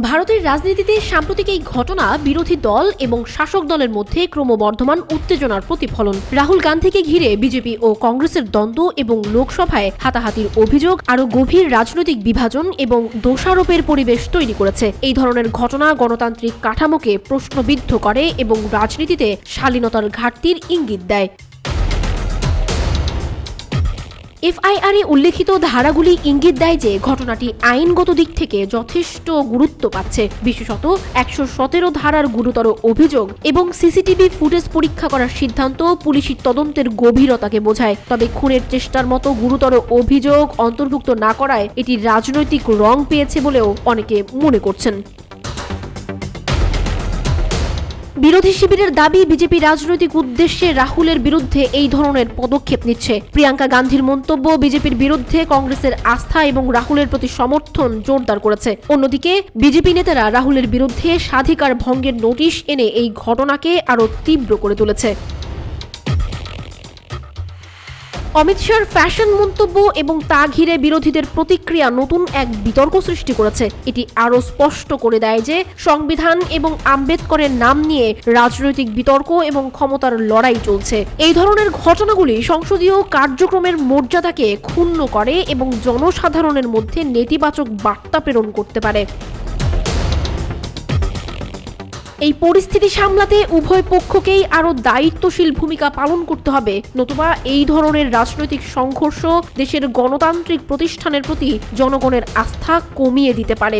ভারতের রাজনীতিতে সাম্প্রতিক এই ঘটনা বিরোধী দল এবং শাসক দলের মধ্যে ক্রমবর্ধমান উত্তেজনার প্রতিফলন। রাহুল গান্ধীকে ঘিরে বিজেপি ও কংগ্রেসের দ্বন্দ্ব এবং লোকসভায় হাতাহাতির অভিযোগ আরও গভীর রাজনৈতিক বিভাজন এবং দোষারোপের পরিবেশ তৈরি করেছে। এই ধরনের ঘটনা গণতান্ত্রিক কাঠামোকে প্রশ্নবিদ্ধ করে এবং রাজনীতিতে শালীনতার ঘাটতির ইঙ্গিত দেয়। এফআইআরে উল্লেখিত ধারাগুলি ইঙ্গিত দেয় যে ঘটনাটি আইনগত দিক থেকে যথেষ্ট গুরুত্ব পাচ্ছে, বিশেষত ১১৭ ধারার গুরুতর অভিযোগ এবং সিসিটিভি ফুটেজ পরীক্ষা করার সিদ্ধান্ত পুলিশি তদন্তের গভীরতাকে বোঝায়। তবে খুনের চেষ্টার মতো গুরুতর অভিযোগ অন্তর্ভুক্ত না করায় এটি রাজনৈতিক রং পেয়েছে বলেও অনেকে মনে করছেন। বিরোধী শিবিরের দাবি, বিজেপি রাজনৈতিক উদ্দেশ্যে রাহুলের বিরুদ্ধে এই ধরনের পদক্ষেপ নিচ্ছে। প্রিয়াঙ্কা গান্ধীর মন্তব্য বিজেপির বিরুদ্ধে কংগ্রেসের আস্থা এবং রাহুলের প্রতি সমর্থন জোরদার করেছে। অন্যদিকে বিজেপি নেতারা রাহুলের বিরুদ্ধে স্বাধিকার ভঙ্গের নোটিশ এনে এই ঘটনাকে আরও তীব্র করে তুলেছে। অমিত শাহর ফ্যাশন মন্তব্য এবং তা ঘিরে বিরোধীদের প্রতিক্রিয়া নতুন এক বিতর্ক সৃষ্টি করেছে। এটি আরও স্পষ্ট করে দেয় যে সংবিধান এবং আম্বেদকরের নাম নিয়ে রাজনৈতিক বিতর্ক এবং ক্ষমতার লড়াই চলছে। এই ধরনের ঘটনাগুলি সংসদীয় কার্যক্রমের মর্যাদাকে ক্ষুণ্ণ করে এবং জনসাধারণের মধ্যে নেতিবাচক বার্তা প্রেরণ করতে পারে। এই পরিস্থিতি সামলাতে উভয় পক্ষকেই আরও দায়িত্বশীল ভূমিকা পালন করতে হবে, নতুবা এই ধরনের রাজনৈতিক সংঘর্ষ দেশের গণতান্ত্রিক প্রতিষ্ঠানের প্রতি জনগণের আস্থা কমিয়ে দিতে পারে।